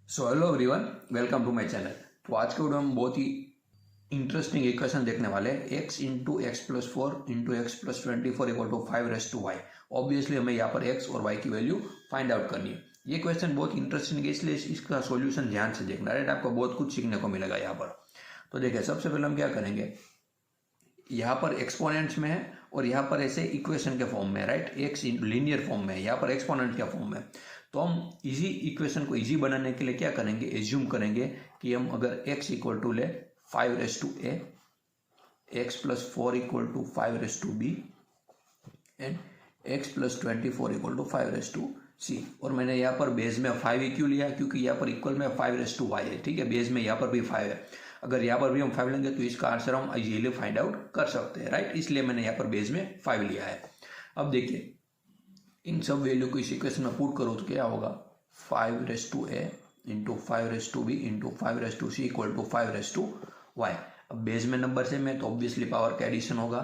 So hello everyone, welcome to my channel. तो आज के वीडियो में बहुत ही इंटरेस्टिंग इक्वेशन देखने वाले हैं। X into x plus four into x plus 24 equal to 5 obviously हमें यहाँ पर एक्स और वाई की वैल्यू फाइंड आउट करनी है। ये क्वेश्चन बहुत इंटरेस्टिंग है, इसलिए इसका सॉल्यूशन ध्यान से देखना, राइट। आपको बहुत कुछ सीखने को मिलेगा यहाँ पर। तो देखिए, सबसे पहले हम क्या करेंगे, यहाँ पर एक्सपोनेंट्स में है और यहाँ पर ऐसे इक्वेशन के फॉर्म में, राइट। एक्स लीनियर फॉर्म में है, यहाँ पर एक्सपोनेंट के फॉर्म में। तो हम इजी इक्वेशन को इजी बनाने के लिए क्या करेंगे, एज्यूम करेंगे कि हम अगर x इक्वल टू ले 5a, x plus 4 equal to 5b and x plus 24 equal to 5c। और मैंने यहाँ पर बेस में 5 क्यों लिया, क्योंकि यहाँ पर इक्वल में 5y है, ठीक है। बेस में यहाँ पर भी 5 है, अगर यहाँ पर भी हम 5 लेंगे तो इसका आंसर हम इजीली फाइंड आउट कर सकते हैं, राइट। इसलिए मैंने यहाँ पर बेस में 5 लिया है। अब देखिए, इन सब वैल्यू को इस इक्वेशन में पुट करो तो क्या होगा, 5a into 5b into 5c equal to 5y। अब बेस में नंबर से में तो ऑब्वियसली पावर का एडिशन होगा,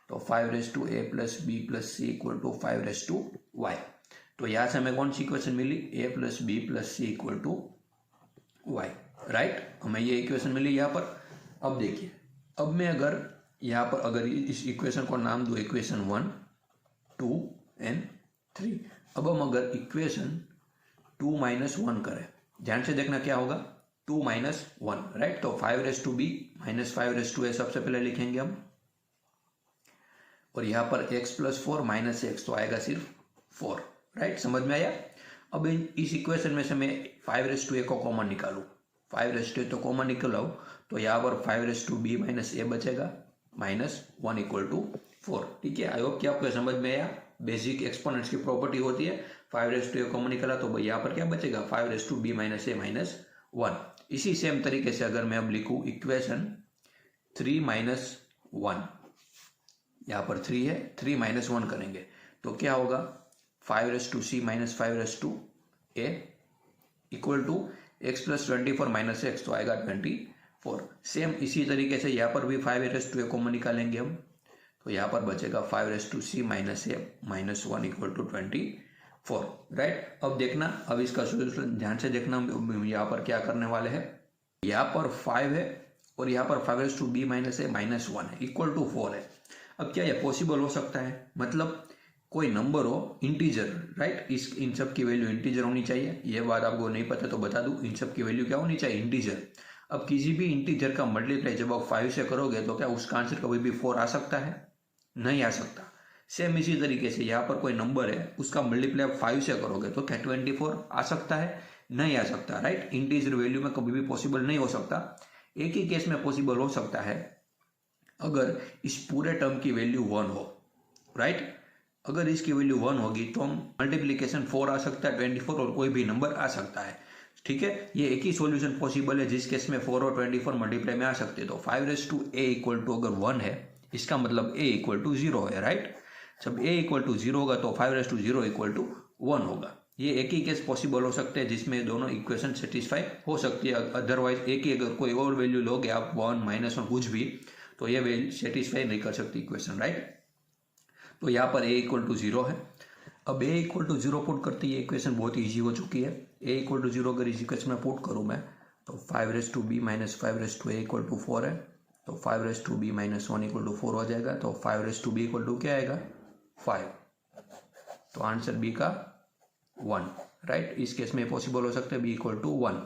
तो 5a plus b plus c equal to 5y। तो यहाँ से हमें कौन सी इक्वेशन मिली, a plus b plus c equal to y, right. हमें ये इक्वेशन मिली यहाँ पर। अब देखिए, अब मैं अगर यहाँ पर अगर इस इक्वेशन को नाम दूँ इक्वेशन 1, 2 एंड 3। अब हम अगर इक्वेशन 2 माइनस 1 करें, ध्यान से देखना क्या होगा, 2 माइनस 1, राइट। तो 5b माइनस 5a सबसे पहले लिखेंगे हम, और यहाँ पर x प्लस 4 माइनस एक्स तो आएगा सिर्फ 4, राइट। समझ में आया। अब इस इक्वेशन में से मैं 5a को कॉमन निकालूं, 5a तो कॉमन निकालो, तो यहाँ पर 5b माइनस a बचेगा माइनस 1 इक्वल टू 4, ठीक है। आई होप कि आपको समझ में आया। बेसिक एक्सपोनेंट्स की प्रॉपर्टी होती है, 5a कॉमन निकाला तो यहाँ पर क्या बचेगा, 5b माइनस a माइनस 1। इसी सेम तरीके से अगर मैं अब लिखूँ इक्वेशन 3 माइनस 1, यहाँ पर 3 है, 3 माइनस 1 करेंगे तो क्या होगा, 5c minus 5a equal to x plus 24 minus x तो आएगा 24। सेम इसी तरीके से यहाँ पर भी 5a कॉमन निकालेंगे हम, तो यहाँ पर बचेगा 5c minus a minus 1 equal to 24, right. अब देखना, अब इसका सोल्यूशन ध्यान से देखना, यहाँ पर क्या करने वाले हैं, यहाँ पर 5 है और यहाँ पर 5b माइनस a माइनस 1 है इक्वल टू 4 है। अब क्या ये पॉसिबल हो सकता है, मतलब कोई नंबर हो इंटीजर, राइट। इन सब की वैल्यू इंटीजर होनी चाहिए। ये बात आपको नहीं पता तो बता दूं, इन सब की वैल्यू क्या होनी चाहिए, इंटीजर। अब किसी भी इंटीजर का मल्टीप्लाई जब आप 5 से करोगे तो क्या उसका आंसर कभी भी 4 आ सकता है, नहीं आ सकता। सेम इसी तरीके से यहाँ पर कोई नंबर है, उसका मल्टीप्लाई आप 5 से करोगे तो क्या 24 आ सकता है, नहीं आ सकता, राइट। इंटीजर वैल्यू में कभी भी पॉसिबल नहीं हो सकता। एक ही केस में पॉसिबल हो सकता है, अगर इस पूरे टर्म की वैल्यू 1 हो, राइट। अगर इसकी वैल्यू 1 होगी तो हम मल्टीप्लीकेशन 4 आ सकता है, 24 और कोई भी नंबर आ सकता है, ठीक है। ये एक ही सॉल्यूशन पॉसिबल है जिस केस में 4 और 24 मल्टीप्लाई में आ सकते हैं। तो 5a इक्वल टू अगर 1 है, इसका मतलब a इक्वल टू 0 है, राइट। जब a इक्वल टू 0 होगा तो 5 इक्वल टू 1 होगा। ये एक ही केस पॉसिबल हो सकते हैं जिसमें दोनों इक्वेशन सेटिस्फाई हो सकती है। अदरवाइज एक ही अगर कोई और वैल्यू लोगे आप 1 माइनस 1 कुछ भी, तो ये वैल्यू सेटिस्फाई नहीं कर सकती इक्वेशन, राइट। तो यहाँ पर a इक्वल टू 0 है। अब a इक्वल टू 0 पुट करते ही इक्वेशन बहुत ईजी हो चुकी है। a इक्वल टू 0 अगर इस इक्वेशन में पुट करूँ मैं, तो 5b minus 5a equal to 4 है, तो 5b माइनस 1 इक्वल टू 4 हो जाएगा। तो 5b इक्वल टू क्या आएगा, 5। तो आंसर b का 1, राइट। इस केस में पॉसिबल हो सकता है b इक्वल टू 1।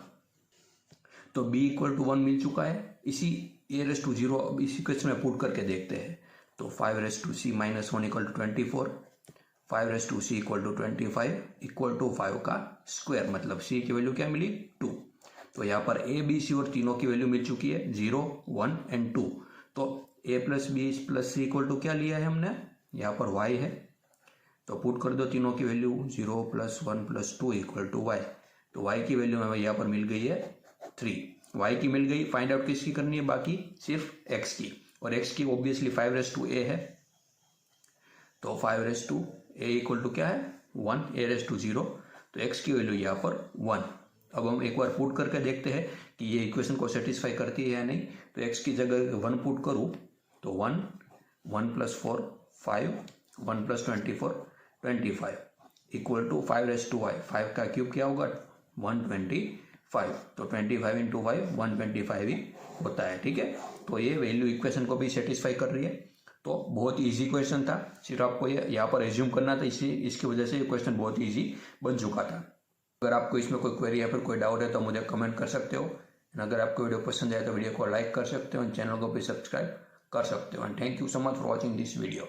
तो b इक्वल टू 1 मिल चुका है। इसी a⁻0 अब इस इक्वेशन में पुट करके देखते हैं, तो 5c minus 1 equal to 24, 5c equal to 25 equal to 5 का स्क्वायर, मतलब c की वैल्यू क्या मिली, 2। तो यहाँ पर a b c और तीनों की वैल्यू मिल चुकी है, 0 1 एंड 2। तो a plus B plus c equal to क्या लिया है हमने, यहाँ पर y है, तो पुट कर दो तीनों की value, 0 plus 1 plus 2 equal to y। तो y की वैल्यू हमें यहाँ पर मिल गई है 3, y की मिल गई। फाइंड आउट किसकी करनी है, बाकी सिर्फ x की, और x की ऑब्वियसली 5a है, तो 5a इक्वल टू क्या है, 1, a⁻0। तो x की वैल्यू यहाँ पर 1। अब हम एक बार पुट करके देखते हैं कि ये इक्वेशन को सेटिस्फाई करती है या नहीं। तो x की जगह 1 पुट करूँ तो 1, 1 plus 4 5, 1 plus 24 25 equal to 5y। 5 का क्यूब क्या होगा, 125, 5, तो 25 इंटू 5 125 ही होता है। ठीक है, तो ये वैल्यू इक्वेशन को भी सेटिस्फाई कर रही है। तो बहुत इजी क्वेश्चन था, सिर्फ आपको ये यहाँ पर एज्यूम करना था, इसकी वजह से ये क्वेश्चन बहुत इजी बन चुका था। अगर आपको इसमें कोई क्वेरी या फिर कोई डाउट है तो मुझे कमेंट कर सकते हो। अगर आपको वीडियो पसंद आए तो वीडियो को लाइक कर सकते हो, चैनल को भी सब्सक्राइब कर सकते हो। And thank you so much for watching this video.